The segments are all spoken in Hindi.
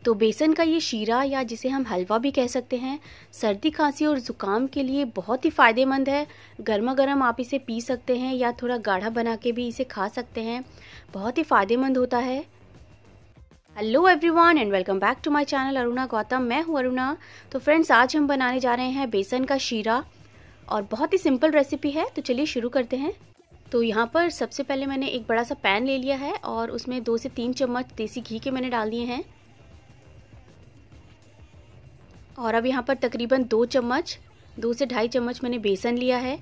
तो बेसन का ये शीरा या जिसे हम हलवा भी कह सकते हैं, सर्दी खांसी और ज़ुकाम के लिए बहुत ही फ़ायदेमंद है। गर्मा गर्म आप इसे पी सकते हैं या थोड़ा गाढ़ा बना के भी इसे खा सकते हैं। बहुत ही फ़ायदेमंद होता है। Hello everyone and welcome back to my channel Aruna Gautam. मैं हूँ अरुणा। तो फ्रेंड्स, आज हम बनाने जा रहे हैं बेसन का शीरा और बहुत ही सिंपल रेसिपी है। तो चलिए शुरू करते हैं। तो यहाँ पर सबसे पहले मैंने एक बड़ा सा पैन ले लिया है और उसमें 2 से 3 चम्मच देसी घी के मैंने डाल दिए हैं। और अब यहाँ पर तकरीबन 2 से ढाई चम्मच मैंने बेसन लिया है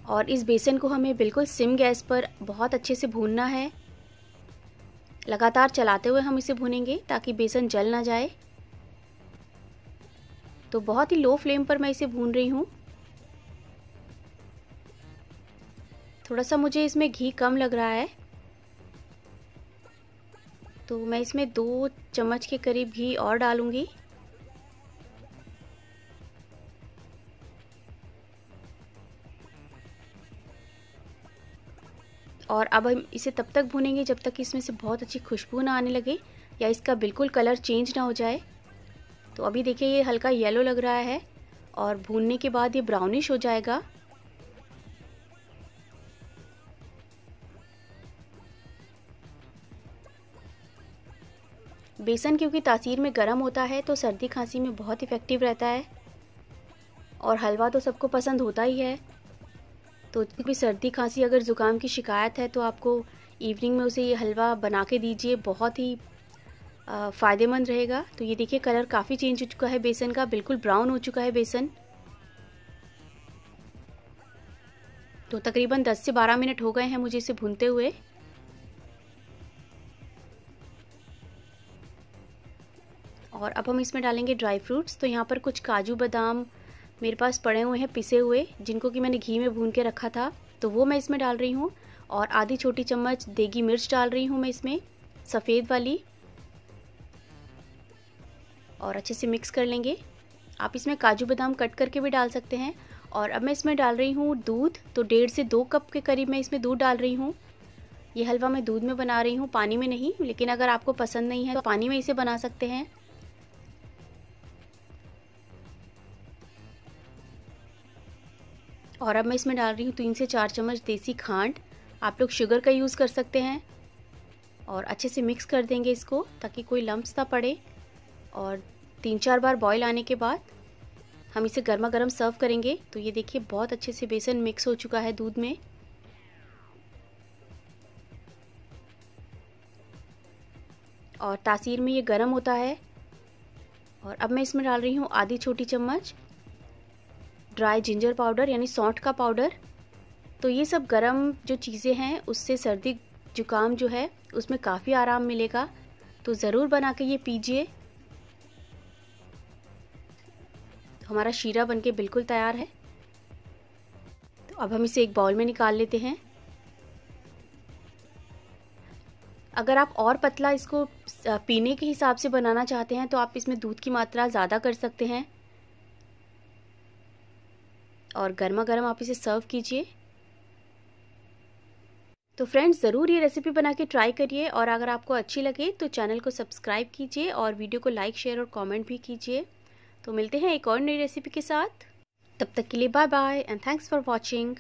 और इस बेसन को हमें बिल्कुल सिम गैस पर बहुत अच्छे से भूनना है। लगातार चलाते हुए हम इसे भूनेंगे ताकि बेसन जल ना जाए। तो बहुत ही लो फ्लेम पर मैं इसे भून रही हूँ। थोड़ा सा मुझे इसमें घी कम लग रहा है, तो मैं इसमें 2 चम्मच के करीब घी और डालूंगी। और अब हम इसे तब तक भूनेंगे जब तक इसमें से बहुत अच्छी खुशबू ना आने लगे या इसका बिल्कुल कलर चेंज ना हो जाए। तो अभी देखिए ये हल्का येलो लग रहा है और भूनने के बाद ये ब्राउनिश हो जाएगा। बेसन क्योंकि तासीर में गर्म होता है तो सर्दी खांसी में बहुत इफ़ेक्टिव रहता है और हलवा तो सबको पसंद होता ही है। तो भी सर्दी खांसी अगर ज़ुकाम की शिकायत है तो आपको इवनिंग में उसे ये हलवा बना के दीजिए, बहुत ही फ़ायदेमंद रहेगा। तो ये देखिए कलर काफ़ी चेंज हो चुका है बेसन का, बिल्कुल ब्राउन हो चुका है बेसन। तो तकरीबन 10 से 12 मिनट हो गए हैं मुझे इसे भूनते हुए। और अब हम इसमें डालेंगे ड्राई फ्रूट्स। तो यहाँ पर कुछ काजू बादाम मेरे पास पड़े हुए हैं पिसे हुए, जिनको कि मैंने घी में भून के रखा था, तो वो मैं इसमें डाल रही हूँ। और आधी छोटी चम्मच देगी मिर्च डाल रही हूँ मैं इसमें, सफ़ेद वाली। और अच्छे से मिक्स कर लेंगे। आप इसमें काजू बादाम कट करके भी डाल सकते हैं। और अब मैं इसमें डाल रही हूँ दूध। तो 1.5 से 2 कप के करीब मैं इसमें दूध डाल रही हूँ। ये हलवा मैं दूध में बना रही हूँ, पानी में नहीं, लेकिन अगर आपको पसंद नहीं है तो पानी में इसे बना सकते हैं। और अब मैं इसमें डाल रही हूँ 3 से 4 चम्मच देसी खांड। आप लोग शुगर का यूज़ कर सकते हैं। और अच्छे से मिक्स कर देंगे इसको ताकि कोई लम्प्स ना पड़े। और 3-4 बार बॉईल आने के बाद हम इसे गर्मा गर्म सर्व करेंगे। तो ये देखिए बहुत अच्छे से बेसन मिक्स हो चुका है दूध में। और तासीर में ये गर्म होता है। और अब मैं इसमें डाल रही हूँ आधी छोटी चम्मच ड्राई जिंजर पाउडर, यानी सौंठ का पाउडर। तो ये सब गरम जो चीज़ें हैं उससे सर्दी जुकाम जो है उसमें काफ़ी आराम मिलेगा। तो ज़रूर बना के ये पीजिए। तो हमारा शीरा बनके बिल्कुल तैयार है। तो अब हम इसे एक बाउल में निकाल लेते हैं। अगर आप और पतला इसको पीने के हिसाब से बनाना चाहते हैं तो आप इसमें दूध की मात्रा ज़्यादा कर सकते हैं। और गर्मा गर्म आप इसे सर्व कीजिए। तो फ्रेंड्स, ज़रूर ये रेसिपी बना के ट्राई करिए। और अगर आपको अच्छी लगे तो चैनल को सब्सक्राइब कीजिए और वीडियो को लाइक, शेयर और कमेंट भी कीजिए। तो मिलते हैं एक और नई रेसिपी के साथ। तब तक के लिए bye bye and thanks for watching.